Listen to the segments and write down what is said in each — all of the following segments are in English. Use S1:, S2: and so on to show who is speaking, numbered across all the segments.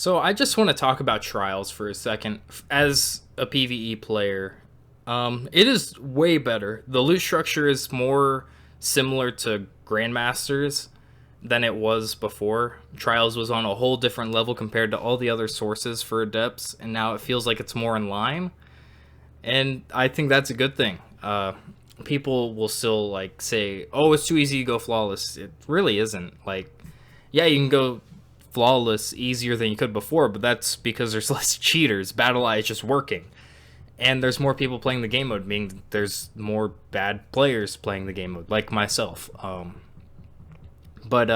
S1: So I just want to talk about Trials for a second. As a PvE player, it is way better. The loot structure is more similar to Grandmasters than it was before. Trials was on a whole different level compared to all the other sources for Adepts, and now it feels like it's more in line. And I think that's a good thing. People will still like say, "Oh, it's too easy to go flawless." It really isn't. Like, yeah, you can go flawless easier than you could before, but that's because there's less cheaters. Battle Eye is just working, and there's more people playing the game mode, meaning there's more bad players playing the game mode, like myself. But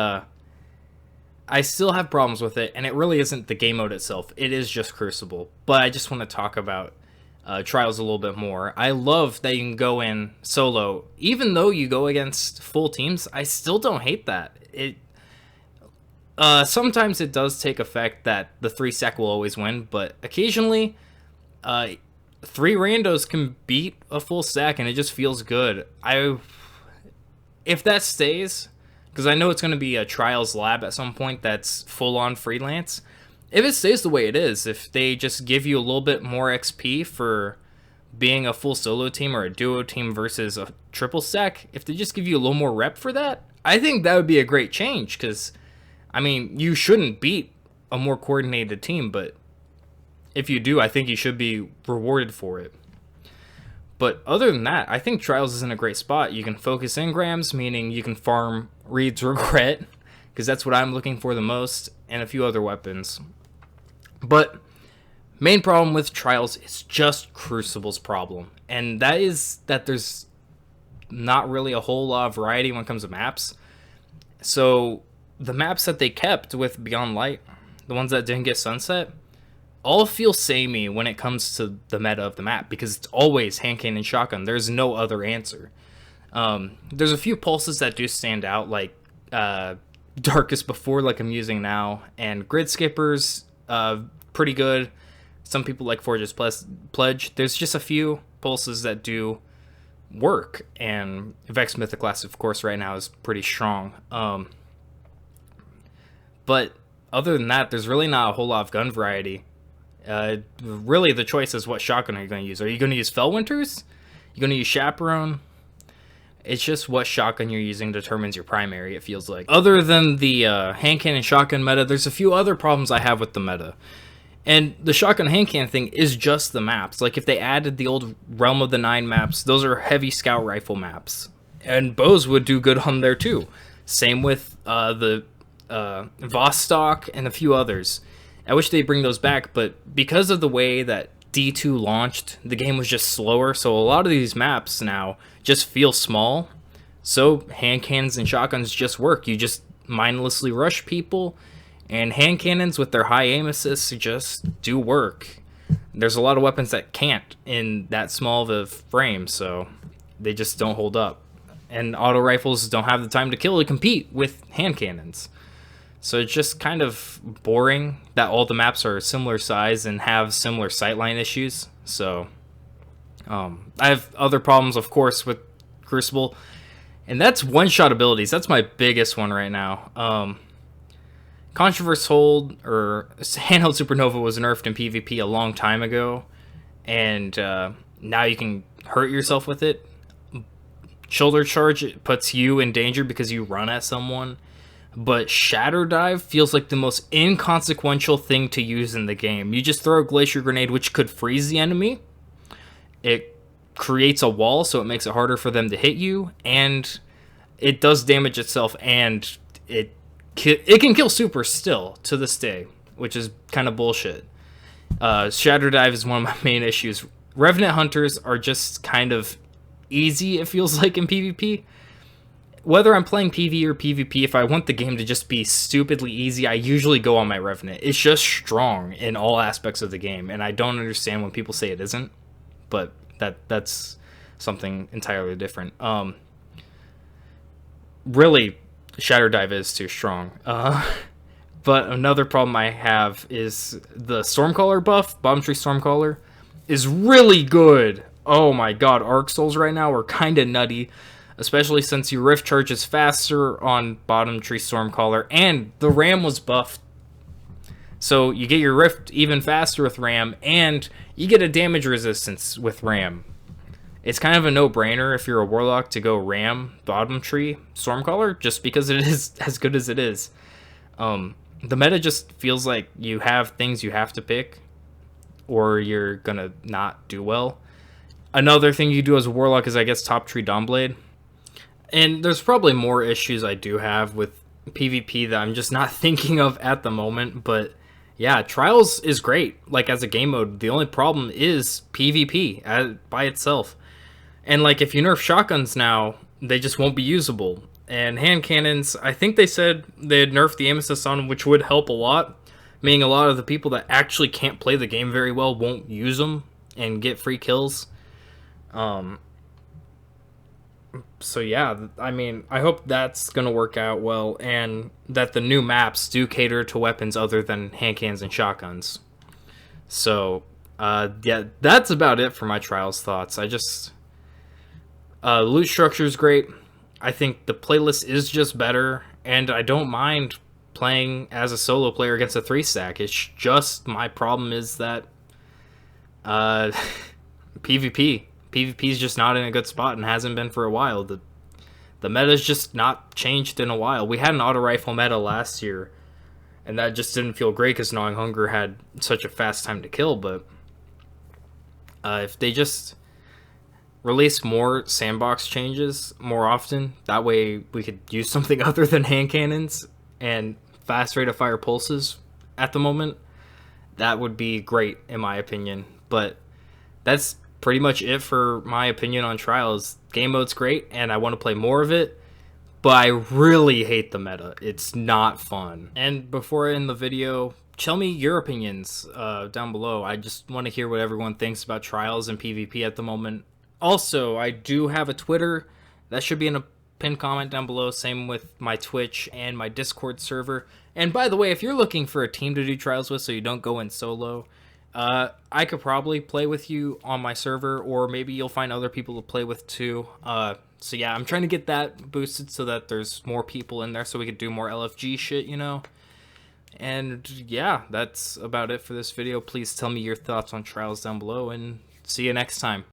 S1: I still have problems with it, and it really isn't the game mode itself. It is just Crucible. But I just want to talk about Trials a little bit more. I love that you can go in solo. Even though you go against full teams, I still don't hate that. Sometimes it does take effect that the 3-sec will always win, but occasionally 3 randos can beat a full stack, and it just feels good. If that stays, because I know it's going to be a Trials lab at some point that's full-on freelance. If it stays the way it is, if they just give you a little bit more XP for being a full solo team or a duo team versus a triple stack, if they just give you a little more rep for that, I think that would be a great change, because, I mean, you shouldn't beat a more coordinated team, but if you do, I think you should be rewarded for it. But other than that, I think Trials is in a great spot. You can focus engrams, meaning you can farm Reed's Regret, because that's what I'm looking for the most, and a few other weapons. But main problem with Trials is just Crucible's problem, and that is that there's not really a whole lot of variety when it comes to maps. So the maps that they kept with Beyond Light, the ones that didn't get sunset, all feel samey when it comes to the meta of the map, because it's always hand cannon shotgun. There's no other answer. There's a few pulses that do stand out, like Darkest Before, like I'm using now, and Grid Skippers, pretty good. Some people like Forge's Pledge. There's just a few pulses that do work, and Vex Mythoclast, of course, right now is pretty strong. But other than that, there's really not a whole lot of gun variety. Really, the choice is what shotgun are you going to use. Are you going to use Felwinters? You going to use Chaperone? It's just what shotgun you're using determines your primary, it feels like. Other than the hand cannon shotgun meta, there's a few other problems I have with the meta. And the shotgun hand cannon thing is just the maps. Like, if they added the old Realm of the Nine maps, those are heavy scout rifle maps. And bows would do good on there too. Same with the Vostok and a few others. I wish they'd bring those back, but because of the way that D2 launched, the game was just slower, so a lot of these maps now just feel small. So hand cannons and shotguns just work. You just mindlessly rush people, and hand cannons with their high aim assists just do work. There's a lot of weapons that can't in that small of a frame, so they just don't hold up. And auto rifles don't have the time to kill to compete with hand cannons. So it's just kind of boring that all the maps are similar size and have similar sightline issues. So I have other problems, of course, with Crucible, and that's one-shot abilities. That's my biggest one right now. Controverse Hold, or Handheld Supernova, was nerfed in PvP a long time ago, and now you can hurt yourself with it. Shoulder Charge, it puts you in danger because you run at someone. But Shatter Dive feels like the most inconsequential thing to use in the game. You just throw a Glacier Grenade, which could freeze the enemy. It creates a wall, so it makes it harder for them to hit you. And it does damage itself, and it can kill super still, to this day, which is kind of bullshit. Shatter Dive is one of my main issues. Revenant Hunters are just kind of easy, it feels like, in PvP. Whether I'm playing PvE or PvP, if I want the game to just be stupidly easy, I usually go on my Revenant. It's just strong in all aspects of the game, and I don't understand when people say it isn't, but that's something entirely different. Really, Shatter Dive is too strong. But another problem I have is the Stormcaller buff. Bottom Tree Stormcaller is really good. Oh my god, Arc Souls right now are kind of nutty. Especially since your Rift charges faster on Bottom Tree Stormcaller, and the RAM was buffed So you get your Rift even faster with Ram, and you get a damage resistance with Ram. It's kind of a no-brainer if you're a Warlock to go Ram bottom tree Stormcaller, just because it is as good as it is. The meta just feels like you have things you have to pick, or you're gonna not do well. Another thing you do as a Warlock is, I guess, top tree Dawnblade. And there's probably more issues I do have with PvP that I'm just not thinking of at the moment, but yeah, Trials is great, like, as a game mode. The only problem is PvP by itself. And, like, if you nerf shotguns now, they just won't be usable. And hand cannons, I think they said they'd nerf the aim assist on them, which would help a lot, meaning a lot of the people that actually can't play the game very well won't use them and get free kills. So yeah, I mean, I hope that's gonna work out well, and that the new maps do cater to weapons other than hand cannons and shotguns. So yeah, that's about it for my Trials thoughts. Loot structure is great. I think the playlist is just better, and I don't mind playing as a solo player against a 3-stack. It's just, my problem is that PvP is just not in a good spot and hasn't been for a while. The meta's just not changed in a while. We had an auto rifle meta last year, and that just didn't feel great because Gnawing Hunger had such a fast time to kill. But if they just release more sandbox changes more often, that way we could use something other than hand cannons and fast rate of fire pulses at the moment, that would be great in my opinion. But that's pretty much it for my opinion on Trials. Game mode's great, and I want to play more of it, but I really hate the meta. It's not fun. And before I end the video, tell me your opinions down below. I just want to hear what everyone thinks about Trials and PvP at the moment. Also, I do have a Twitter. That should be in a pinned comment down below. Same with my Twitch and my Discord server. And by the way, if you're looking for a team to do Trials with so you don't go in solo, I could probably play with you on my server, or maybe you'll find other people to play with too. So yeah, I'm trying to get that boosted so that there's more people in there so we could do more LFG shit, you know? And yeah, that's about it for this video. Please tell me your thoughts on Trials down below, and see you next time.